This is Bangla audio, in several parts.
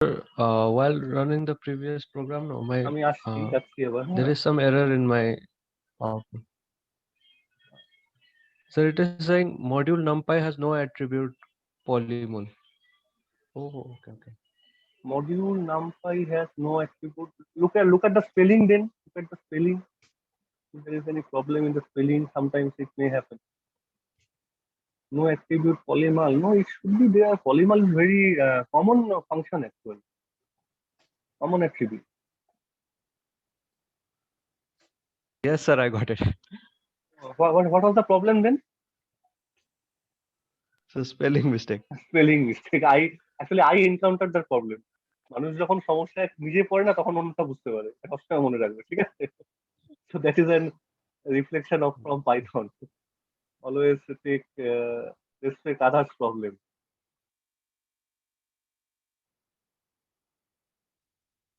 While running the previous program, no, আমি আসছি uh, যাচ্ছি এবার, there হ্যাঁ। is some error in my. So it is saying module NumPy has no attribute polymol. Oh, okay. Module NumPy has no attribute. Look at the spelling then. Look at the spelling. If there is any problem in the spelling, sometimes it may happen. No attribute polymal. No, it should be there. Polymal is very common function actually. Common attribute. Yes, sir, I got it. What was the problem then? So spelling mistake. Spelling mistake. I encountered that problem. মানুষ যখন সমস্যায় নিজে পড়ে না তখন অন্যটা বুঝতে পারে, সবসময় মনে রাখবে, ঠিক আছে? So that is an reflection of from Python. Always take respect others' problem.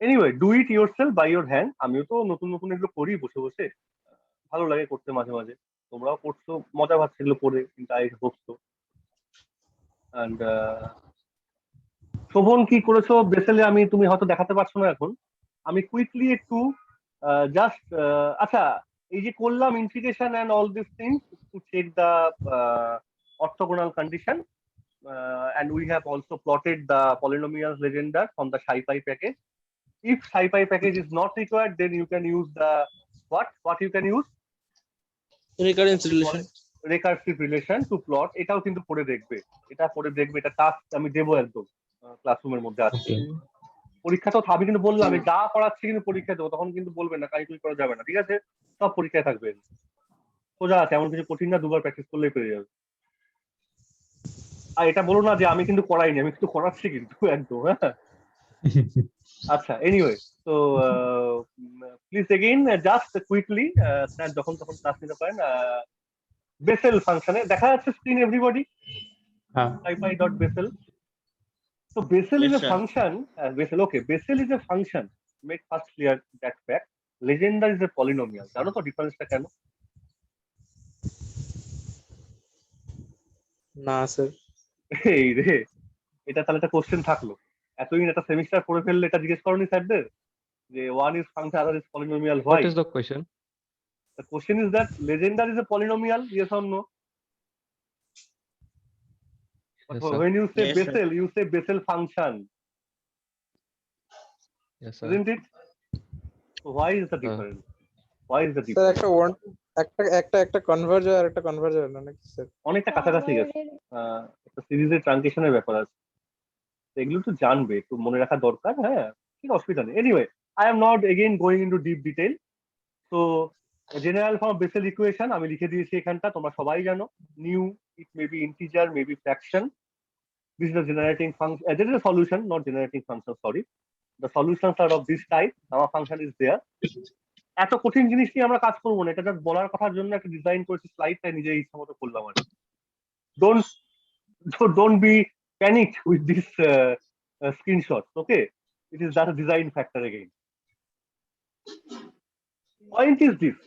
Anyway, do it yourself by your hand. আমিও তো নতুন নতুন এগুলো করি বসে বসে, ভালো লাগে করতে মাঝে মাঝে। তোমরাও করছো, মজা পাচ্ছ এগুলো করে, কিন্তু I hope so. And Shovan কি করেছো বেসেলে, তুমি হয়তো দেখাতে পারছো না এখন। আমি কুইকলি একটু জাস্ট, আচ্ছা, এই যে করলাম integration and all this things to check the orthogonal condition, and we have also plotted the polynomials legender from the SciPy package. If SciPy package is not required, then you can use the what you can use recurrence relation, recursive relation to plot. এটাও কিন্তু পড়ে দেখবে, এটা টাস্ক আমি দেবো একদম ক্লাসরুমের মধ্যে আছে। পরীক্ষা তো আমি কিন্তু বললাম আমি যা পড়াচ্ছি কিন্তু পরীক্ষায় দেবো, তখন কিন্তু বলবেন না কারিকুল করা যাবে না, ঠিক আছে? সব পরীক্ষায় থাকবে, সোজা আছে, এমন কিছু কঠিন না, দুবার প্র্যাকটিস করলেই পেরে যাবে। আর এটা বলো না যে আমি কিন্তু করাইনি, আমি কিন্তু করাচ্ছি কিন্তু একদম, হ্যাঁ। আচ্ছা, এনিওয়ে, তো please again just quickly sir যখন তখন ক্লাস নিতে পারেন। বেসেল ফাংশনে দেখা যাচ্ছে স্ক্রিন এভরিবডি? হ্যাঁ, SciPy.Bessel. So Bessel is a function. Bessel is a function. Make first clear that fact. Legender is a polynomial. জানো তো ডিফারেন্সটা কেন? না স্যার। এই রে, এটা তাহলে একটা কোশ্চেন থাকলো। এতদিন একটা সেমিস্টার পড়ে ফেললে এটা জিজ্ঞেস করনি স্যারদের যে one is function, other is polynomial. Why? What is the question? The question is that legender is a polynomial, yes or no? But Yes, sir. when you say Yes, sir. Bessel, you say Bessel function, Yes, sir. isn't it? So why is the difference? Why is the sir difference? একটা ওয়ান একটা কনভার্জার আর একটা কনভার্জার না নাকি স্যার? অনেকটা কাছাকাছি গেছে, একটা সিরিজের ট্রানজিশনের ব্যাপার আছে, এগুলো তো জানবে, একটু মনে রাখা দরকার, হ্যাঁ, ঠিক, অসুবিধা নেই। Anyway, I am not again going into deep detail. তো জেনারেল ফর্ম বেসেল ইকুয়েশন আমি লিখে দিয়েছি এখানটা, তোমরা সবাই জানো। Nu, it may be integer, may be fraction. This is the generating function, this is the solution, not generating function, sorry. The solutions are of this type, gamma function is there. এত কঠিন জিনিস নিয়ে আমরা কাজ করবো না, এটা জাস্ট বলার কথার জন্য একটা ডিজাইন করেছি স্লাইড, তাই নিজের ইচ্ছা মতো করলাম আর। don't be panicked with these screenshots, okay? It is just a design factor again. Point is this: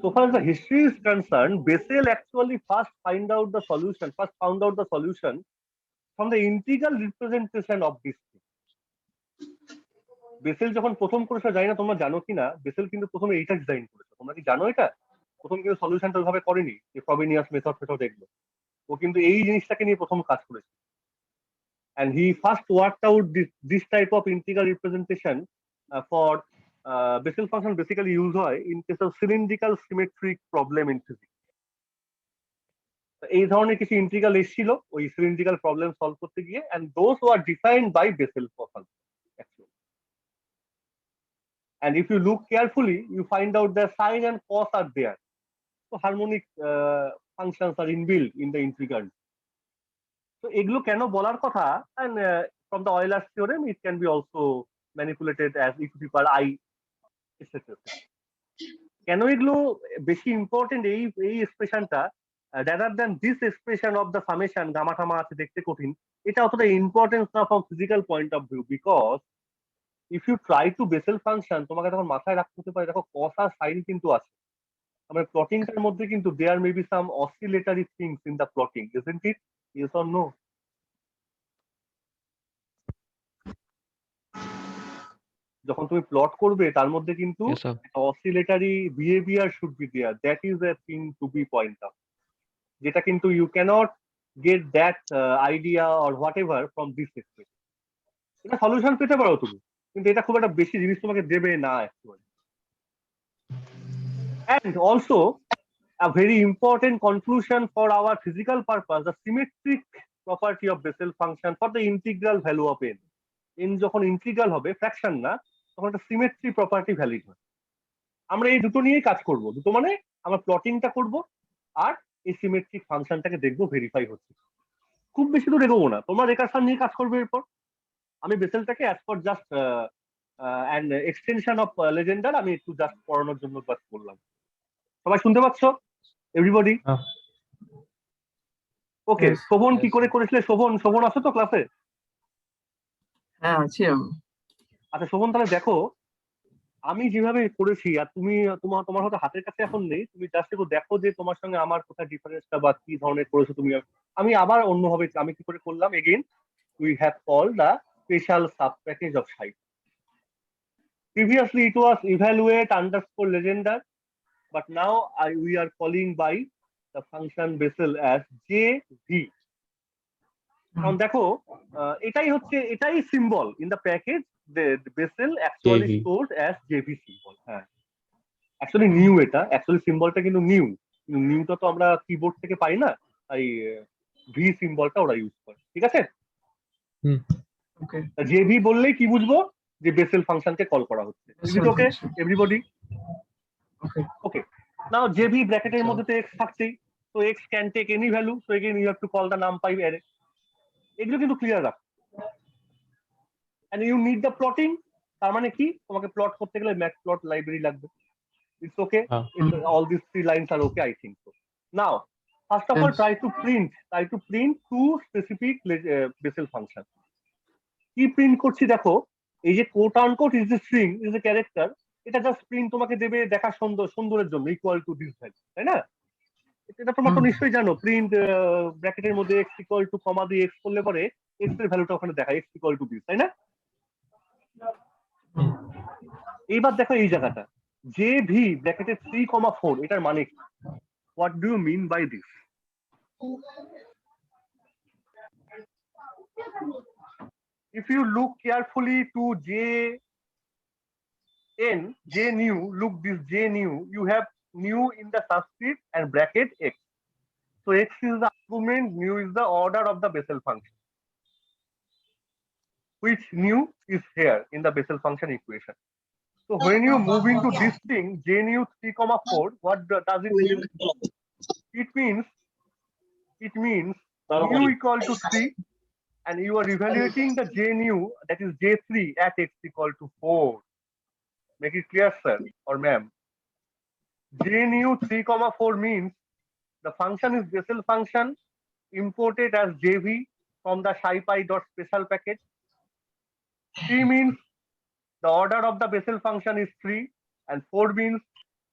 so far as the history is concerned, Bessel actually first found out the solution from the integral representation of this thing. Bessel যখন প্রথম করেছে, জানি না তোমরা জানো কিনা, বেসেল কিন্তু প্রথমে এইটা ডিজাইন করেছে, তোমরা কি জানো এটা? প্রথম কিন্তু সলিউশনটা ওইভাবে করেনি, যে ফ্রবেনিয়াস মেথড এগুলো, ও কিন্তু এই জিনিসটাকে নিয়ে প্রথম কাজ করেছে। And he first worked out this type of integral representation for Bessel function basically used in case of cylindrical symmetric problem in physics. এই ধরনের কিছু ইন্টিগ্রাল এসেছিল ওই সিলিন্ড্রিক্যাল প্রবলেম সলভ করতে গিয়ে, and those were defined by Bessel function actually. And if you look carefully, you find out that sine and cos are there. So harmonic functions are inbuilt in the integral. So এগুলো কেন বলার কথা, and from the Euler's theorem it can be also manipulated as e to the power I, etc. কেন এগুলো বেশি ইম্পর্টেন্ট এই এক্সপ্রেশনটা, rather than this expression of the summation gamma টামা আছে দেখতে কঠিন, এটা অতটা ইম্পর্টেন্স না from physical point of view, because if you try to Bessel function, তোমাকে তখন মাথায় রাখতে হতে পারে, দেখো cos আর sin কিন্তু আছে, আমরা প্লটিংটার মধ্যে কিন্তু there may be some oscillatory things in the plotting, isn't it? Yes or no? যখন তুমি প্লট করবে তার মধ্যে কিন্তু Yes, sir. Oscillatory behaviour should be there, that is a thing to be point out, যেটা কিন্তু you cannot get that idea or whatever from this expression. এটা সলিউশন পেতে পারো তুমি, কিন্তু এটা খুব একটা বেশি জিনিস তোমাকে দেবে না actually. And also, a very important conclusion for our physical purpose, the symmetric property of Bessel function for the integral value of n. n যখন ইন্টিগ্রাল হবে, ফ্র্যাকশন না, তখন একটা সিমেট্রি প্রপার্টি ভ্যালিড হয়। আমরা এই দুটো নিয়েই কাজ করব, দুটো মানে আমরা প্লটিংটা করব আর এই সিমেট্রিক ফাংশনটাকে দেখবো ভেরিফাই হচ্ছে। খুব বেশি দূর এগোবো না, তোমরা রেকারশন নিয়ে কাজ করবে এরপর। আমি বেসেলটাকে as per just and extension of Legendre আমি একটু জাস্ট পড়ানোর জন্য কাজ করলাম। সবাই শুনতে পাচ্ছ? এভরিবডি? ওকে। Yes. শোভন কি Yes, করে sir. করেছিলে? শোভন আছো তো ক্লাসে? হ্যাঁ আছি আমি। আচ্ছা শোভন, তাহলে দেখো আমি যেভাবে করেছি, আর তুমি তোমার হয়তো হাতের কাছে এখন নেই, তুমি জাস্ট একটু দেখো যে তোমার সঙ্গে আমার কোথায় ডিফারেন্সটা বা কি ধরনের করেছো তুমি। আমি আবার অন্যভাবে আমি কি করে করলাম, again we have called the special sub package of site. Previously it was evaluate underscore legendar, but now we are calling by the function Bessel as JV. কারণ দেখো এটাই symbol in the package, Bessel actually JV. stored as JV symbol. হ্যাঁ অ্যাকচুয়ালি নিউ, এটা অ্যাকচুয়ালি সিম্বলটা কিন্তু নিউটা তো আমরা কিবোর্ড থেকে পাই না, তাই ভি সিম্বলটা ওরা ইউজ করে। ঠিক আছে? ওকে। জেভি বললেই কি বুঝবো, যে বেসেল ফাংশনকে কল করা হচ্ছে। Is it okay everybody? Okay. Okay. Now JV ব্র্যাকেটের আচ্ছা। মধ্যে তো এক্স থাকছেই, তো x can take any value, so again you have to call the NumPy array. এগুলো কিন্তু ক্লিয়ার রাখ। And you need the plotting, তার মানে কি তোমাকে প্লট করতে গেলে ম্যাটপ্লট লাইব্রেরি লাগবে। It's okay. All these 3 lines are okay, I think so. Now, first of all, Yes. try to print 2 specific Bessel function. কি প্রিন্ট করছি দেখো, এই যে coat unquote is the string is the character, এটা জাস্ট প্রিন্ট তোমাকে দেবে দেখা সুন্দরের জন্য, ইকুয়াল টু দিস ভ্যালু, তাই না? এটা তোমরা তো নিশ্চয়ই জানো, প্রিন্ট ব্র্যাকেটের মধ্যে এক্স ইকুয়াল টু কমা দিয়ে এক্স করলে পরে এক্স এর ভ্যালুটা ওখানে দেখায়, এক্স ইকুয়াল টু দিস, তাই না? এইবার দেখো এই জায়গাটা JV ব্র্যাকেটে 3,4, এটার মানে কি? What do you mean by this? If you look carefully to JNew, look this JNew, you have new in the subscript and bracket x. So x is the argument, new is the order of the Bessel function, which new is here in the Bessel function equation. So when you move into this thing, JNew 3,4, what does it mean? It means new equal to 3, and you are evaluating the JNew, that is J3 at x equal to 4. Make it clear, sir or ma'am. JNew 3,4 means the function is Bessel function imported as JV from the scipy.special package. 3 means the order of the Bessel function is 3, and 4 means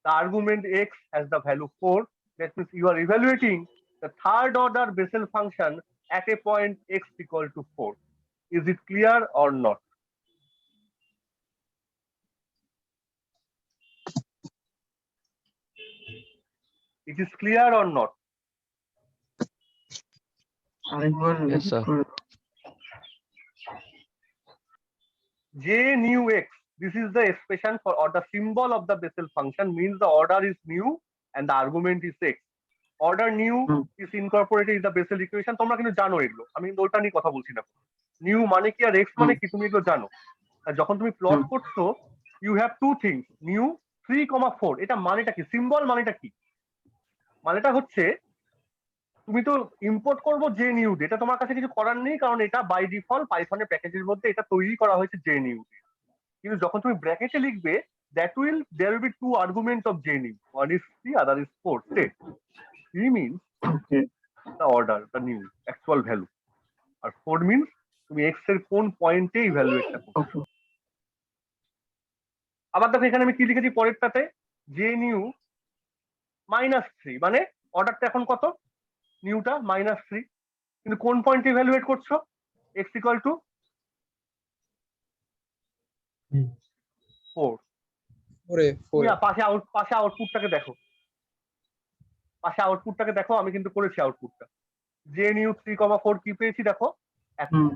the argument x has the value 4. That means you are evaluating the third order Bessel function at a point x equal to 4. Is it clear or not? It is clear or not? আরেকবার Yes, sir. JNew x, this is the expression for, or the symbol of the Bessel function, means the order is new and the argument is x. Order new is incorporated in the Bessel equation. তোমরা কিন্তু জানো এগুলো, আমি ওটা নিয়ে কথা বলছি না। নিউ মানে কি আর এক্স মানে কি তুমি এগুলো জানো। আর যখন তুমি প্লট করছো, ইউ হ্যাভ 2 থিংস, নিউ 3,4, এটা মানেটা কি? সিম্বল মানেটা কি? মানেটা হচ্ছে তুমি তো ইম্পোর্ট করবো JNew, এটা তোমার কাছে কিছু করার নেই, কারণ এটা বাই ডিফল্ট পাইথনের প্যাকেজের মধ্যে এটা তৈরি করা হয়েছে JNew। কিন্তু যখন তুমি ব্র্যাকেটে লিখবে, there will be 2 arguments of JNew, one is 3, other is 4. State 3 means the order, the new actual value, R 4 means তুমি x এর কোন পয়েন্টে ইভ্যালুয়েটটা করছো। আবার দেখো এখানে আমি কি লিখেছি পরেরটাতে, JNew -3, মানে অর্ডারটা এখন কত? নিউটা -3, কিন্তু কোন পয়েন্টে ইভ্যালুয়েট করছো? x ইকুয়াল টু 4 ফোরে তুমি পাশে আউটপুটটাকে দেখো, আমি কিন্তু করেছি আউটপুটটা। জেএনইউ 3,4 কি পেয়েছি দেখো, হুম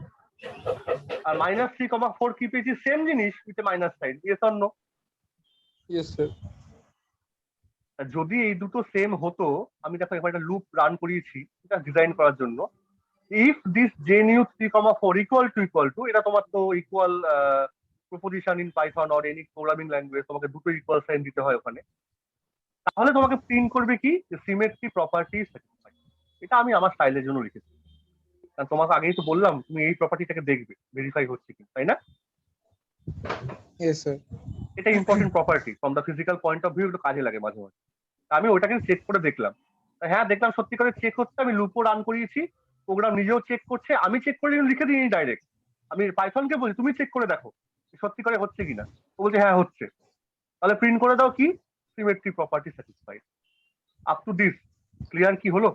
আর -3,4 কি পেয়েছি, সেম জিনিস with minus sign. Yes or no? Yes sir. যদি এই দুটো সেম হতো, আমি দেখো এবার একটা লুপ রান করিয়েছি এটা ডিজাইন করার জন্য। If this JNU 3,4 equal to, এটা তোমার তো equal proposition in Python or any programming language, তোমাকে দুটো ইকুয়াল সাইন দিতে হয় ওখানে। তাহলে তোমাকে প্রিন্ট করবে কি, সিমেট্রি প্রপার্টি স্যাটিসফাই। এটা আমি আমার স্টাইলের জন্য লিখেছি, কারণ তোমাকে আগেই তো বললাম তুমি এই প্রপার্টিটাকে দেখবে ভেরিফাই হচ্ছে কি, তাই না? Yes sir. এটা important property from the physical point of view, একটু কাজে লাগে মাঝে মাঝে। আমি ওটাকে চেক করে দেখলাম, হ্যাঁ দেখলাম সত্যি করে চেক হচ্ছে। আমি লুপও রান করিয়েছি, প্রোগ্রাম নিজেও চেক করছে, আমি চেক করে লিখে দিই ডাইরেক্ট। আমি পাইথনকে বলি তুমি চেক করে দেখো সত্যি করে হচ্ছে কিনা, ও বলছে হ্যাঁ হচ্ছে। তাহলে প্রিন্ট করে দাও কি, symmetry property satisfied. Up to this clear কি হলো?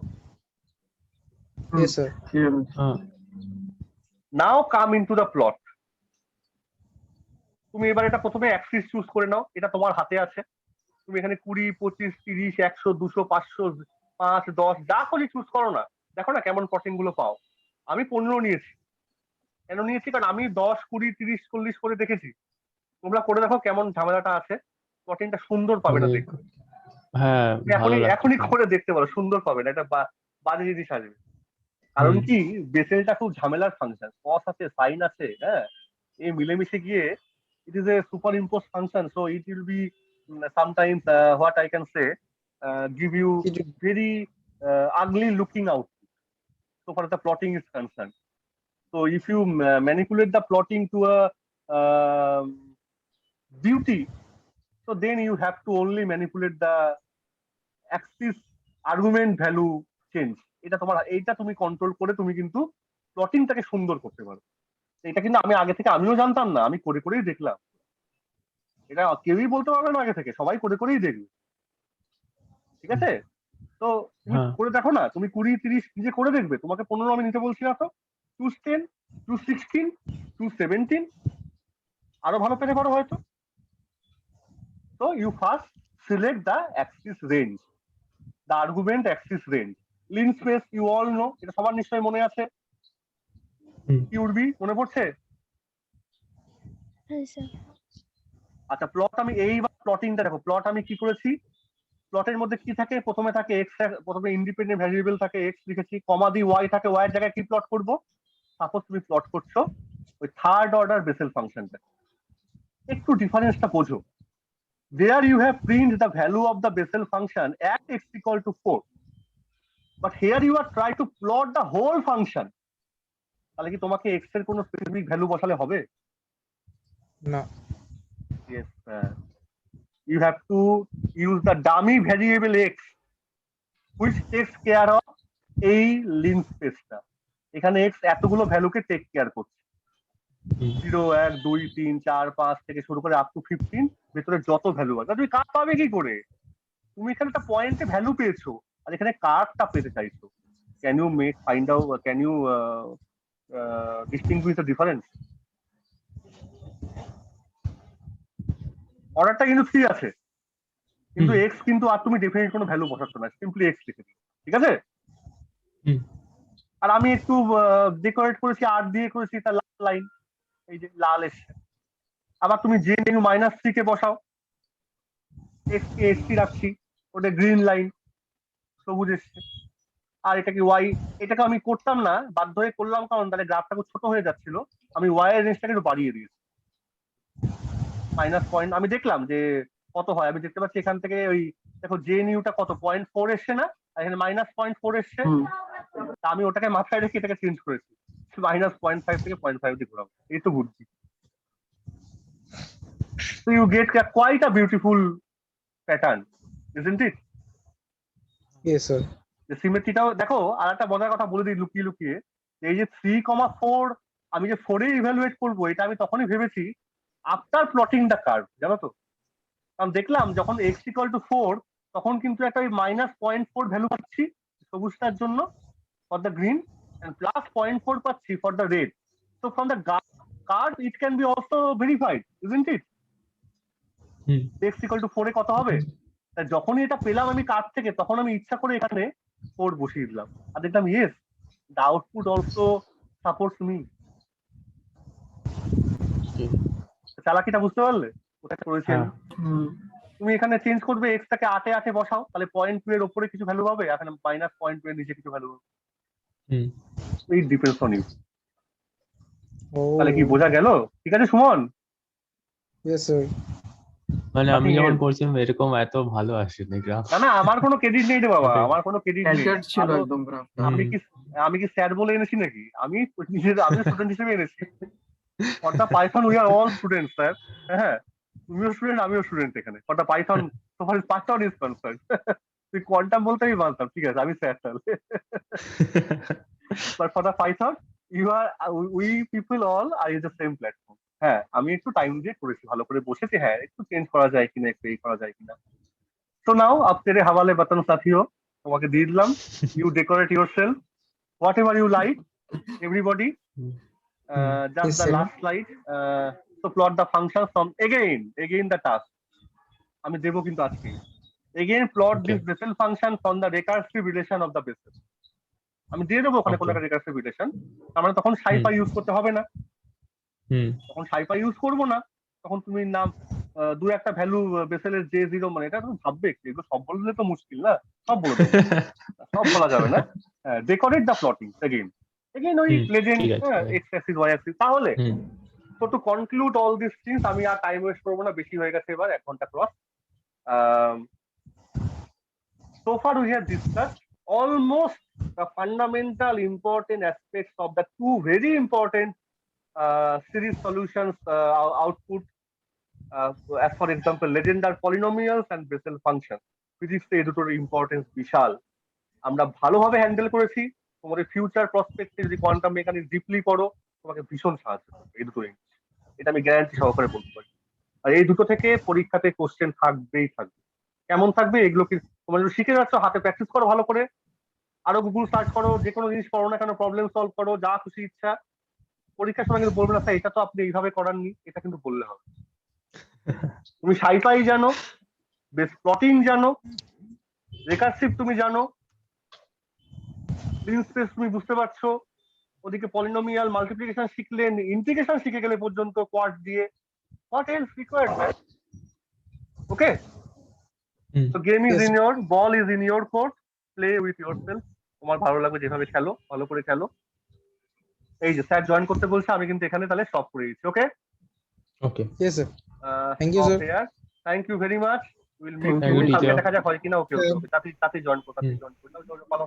Yes sir. ঠিক আছে। হ্যাঁ নাও কাম ইনটু দ্য প্লট। তুমি এবার এটা প্রথমে অ্যাক্সিস চুজ করে নাও, এটা তোমার হাতে আছে। তুমি এখানে 20, 25, 30, 100, 200, 500, 5, 10 যা খুশি চুজ করো না, দেখো না কেমন প্লটিং গুলো পাও। আমি 15 নিয়েছি। কেন নিয়েছি? কারণ আমি 10, 20, 30, 40 করে দেখেছি। তোমরা করে দেখো কেমন ঝামেলাটা আছে, প্লটিংটা সুন্দর পাবে না দেখতে। হ্যাঁ তুমি ভালো এখনই লাগছে। করে দেখতে পারো, সুন্দর পাবে না, এটা বাজে জিনিস আসবে। কারণ কি, বেসেলটা খুব ঝামেলার ফাংশন, কস আছে, সাইন আছে, হ্যাঁ, এই মিলেমিশে গিয়ে it is a superimposed function, so it will be sometimes what I can say, give you very ugly looking output so far as the plotting is concerned. So if you manipulate the plotting to a beauty, so then you have to only manipulate the axis argument value change. এইটা তুমি কন্ট্রোল করে তুমি কিন্তু প্লটিংটাকে সুন্দর করতে পারো। এটা কিন্তু আমিও জানতাম না, আমি করে করেই দেখলাম। এটা কেউই বলতে পারবে না আগে থেকে, সবাই করে করেই দেখবে। ঠিক আছে, তো তুমি করে দেখো না, তুমি 20, 30 নিজে করে দেখবে, তোমাকে 15 আমি নিতে বলছি না তো। চুজ 10, চুজ 16, চুজ 17, আরো ভালো পেতে পারো হয়তো। তো you first select the axis range, the argument axis range. Linspace you all know, এটা সবার নিশ্চয়ই মনে আছে। কি উঠবি মনে পড়ছে? আচ্ছা, প্লট আমি এইবার প্লটিংটা দেখো, প্লট আমি কি করেছি, প্লটের মধ্যে কি থাকে, প্রথমে থাকে এক্স, প্রথমে ইন্ডিপেন্ডেন্ট ভ্যারিয়েবল থাকে এক্স লিখেছি, কমা দিয়ে ওয়াই থাকে, ওয়াই এর জায়গায় কি প্লট করবো, সাপোজ তুমি প্লট করছো ওই থার্ড অর্ডার বেসেল ফাংশনটা। একটু ডিফারেন্সটা বোঝো। There you have print the value of the Bessel function at x equal to 4, but here you are try to plot the whole function. তাহলে কি তোমাকে এক্স এর কোনো স্পেসিফিক ভ্যালু বসালে হবে? না। Yes, you have to use the dummy variable x which takes care of এই লিন স্পেসটা। এখানে x এতগুলো ভ্যালুকে টেক কেয়ার করছে, 0, 1, 2, 3, 4, 5 থেকে শুরু করে আপ টু 15 ভেতরে যত ভ্যালু আছে। তুমি কার্ভ পাবে কি করে? তুমি এখানে একটা পয়েন্টে ভ্যালু পেয়েছো আর এখানে কার্ভটা পেতে চাইছো। Can you find out, can you distinguish the difference? অর্ডারটা কিন্তু 3 আছে, কিন্তু এক্স কিন্তু আর তুমি ডেফিনেট কোনো ভ্যালু বসাচ্ছ না, সিম্পলি এক্স লিখে দিও। ঠিক আছে, আর আমি একটু ডেকোরেট করেছি, আর দিয়ে করেছি তার লাইন, এই যে লাল এসছে। আবার তুমি জে নিউ -3 কে বসাও, এক্স কে এক্স রাখছি, ওটা গ্রিন লাইন সবুজ এসছে। আর এটাকে ওয়াই, এটাকে আমি করতাম না, বাধ্য হয়ে করলাম, কারণ তাহলে গ্রাফটা খুব ছোট হয়ে যাচ্ছিল। আমি ওয়াই এর রেঞ্জটাকে একটু বাড়িয়ে দিয়েছি, -পয়েন্ট। আমি দেখলাম যে কত হয়, আমি দেখতে পাচ্ছি এখান থেকে ওই দেখো জে নিউটা কত 0.4 এসছে না, আর এখানে -0.4 এসছে। আমি ওটাকে মাথায় রেখে এটাকে চেঞ্জ করেছি, -0.5 থেকে 0.5 দিয়ে ঘোরাবো। এই তো বুদ্ধি। So you get quite a beautiful pattern, isn't it? Yes sir. সিমেট্রিটাও দেখো। আর একটা মজার কথা বলে দিই লুকিয়ে লুকিয়ে, এই যে 3,4 আমি যে 4 এ ইভ্যালুয়েট করবো, এটা আমি তখনই ভেবেছি আফটার প্লটিং দ্য কার্ভ, জানো তো। কারণ দেখলাম যখন x ইকুয়াল টু 4 তখন কিন্তু একটা ওই -0.4 ভ্যালু পাচ্ছি সবুজটার জন্য ফর দ্য গ্রিন, এন্ড +0.4 পাচ্ছি for the red. So from the curve it can be also verified, isn't it? x equal to 4 এ কত হবে? তা যখনই এটা পেলাম আমি কাজ থেকে, তখন আমি ইচ্ছা করে এখানে 4 বসিয়ে দিলাম আর দেখলাম yes the output also supports me. চালাকিটা বুঝতে পারলে? ওটা করেছি আমি। তুমি এখানে চেঞ্জ করবে, x টাকে 8 এ 8 এ বসাও, তাহলে 0.2 এর উপরে কিছু ভ্যালু পাবে, এখানে -0.2 এর নিচে কিছু ভ্যালু পাবে। It depends on you. তাহলে কি বোঝা গেল? ঠিক আছে সুমন? Yes sir. মানে আমি Nothing যখন else. করছিলাম এরকম এত ভালো আসেনি গ্রাফ। না আমার কোনো ক্রেডিট নেই রে বাবা, ওটাই। আমার কোনো ক্রেডিট নেই। অ্যাকুরেট ছিল আরো একদম গ্রাফটা। আমি কি স্যার বলে এনেছি নাকি? আমি স্টুডেন্ট হিসেবে এনেছি। For the Python we are all student sir. হ্যাঁ, তুমিও স্টুডেন্ট, আমিও স্টুডেন্ট এখানে। For the Python so far Python is concern. তুই কোয়ান্টাম বলতে আমি মানতাম, ঠিক আছে আমি স্যার তাহলে। But for the Python you are we people all are is the same platform. হ্যাঁ, আমি একটু টাইম দিয়ে করেছি, ভালো করে বসেছি। হ্যাঁ, একটু চেঞ্জ করা যায় কিনা, একটু এই করা যায় কিনা। So now ab tere hawale batan sathiyo, তোমাকে দিয়ে দিলাম। You decorate yourself whatever you like, everybody. Just Yes, the sir. last slide. So plot the functions from again the task. আমি দেবো কিন্তু আজকে। Again plot Okay. this Bessel function from the recursive relation of the Bessel. আমি দিয়ে দেবো ওখানে কোনো Okay. একটা recursive relation। তার মানে তখন SciPy ইউজ করতে হবে না। তখন SciPy ইউজ করবো না, তখন তুমি নাম দু একটা ভ্যালু বেসেলের J0, মানে এটা তুমি ভাববে কি, এগুলো সব বললে তো মুশকিল না, সব বলে দেবো। সব বলা যাবে না। ডেকোরেট দ্য প্লটিং এগেইন ওই লেজেন্ড, ঠিক আছে। X axis y axis. তাহলে তো to conclude all this things, আমি আর টাইম ওয়েস্ট করবো না, বেশি হয়ে গেছে এবার 1 ঘন্টা cross. So far we have discussed almost the fundamental important aspects of the two very important series solutions output, as for example legendar polynomials and Bessel functions. Physics এ দুটোর ইম্পর্টেন্স বিশাল, আমরা ভালোভাবে হ্যান্ডেল করেছি। তোমাদের ফিউচার প্রসপেক্টে যদি কোয়ান্টাম মেকানিক্স ডিপলি পড়ো, তোমাকে ভীষণ সাহায্য করবে এই দুটো জিনিস, এটা আমি গ্যারান্টি সহকারে বলতে পারি। আর এই দুটো থেকে পরীক্ষাতে কোশ্চেন থাকবেই থাকবে। কেমন থাকবে এগুলো কি তোমরা যদি শিখে যাচ্ছ, হাতে প্র্যাকটিস করো ভালো করে, আরো গুগল সার্চ করো, যে কোনো জিনিস করো না কেন, প্রবলেম সলভ করো, যা খুশি ইচ্ছা। পরীক্ষার সময় কিন্তু বলবে না স্যার এটা তো আপনি এইভাবে করাননি, এটা কিন্তু বললে হবে। তুমি SciPy জানো, বেস প্লটিং জানো, রেকার্সিভ তুমি জানো, লিন স্পেস তুমি বুঝতে পারছো, ওদিকে পলিনোমিয়াল মাল্টিপ্লিকেশন শিখলে, ইন্টিগ্রেশন শিখে গেলে পর্যন্ত কোয়াড দিয়ে। What else required man? Okay, so game is in your, ball is in your court, play with yourself. তোমার ভালো লাগবে যেভাবে খেলো, ভালো করে খেলো। এই যে স্যার জয়েন করতে বলছে, আমি কিন্তু এখানে তাহলে স্টপ করে দিচ্ছি। Okay okay. Yes sir. Thank you, sir. Thank you very much. Will meet Thank you, কালকে teacher. দেখা যাক হয় কিনা। ওকে ওকে, তাতে জয়েন করো, তাতে জয়েন করো। ফলো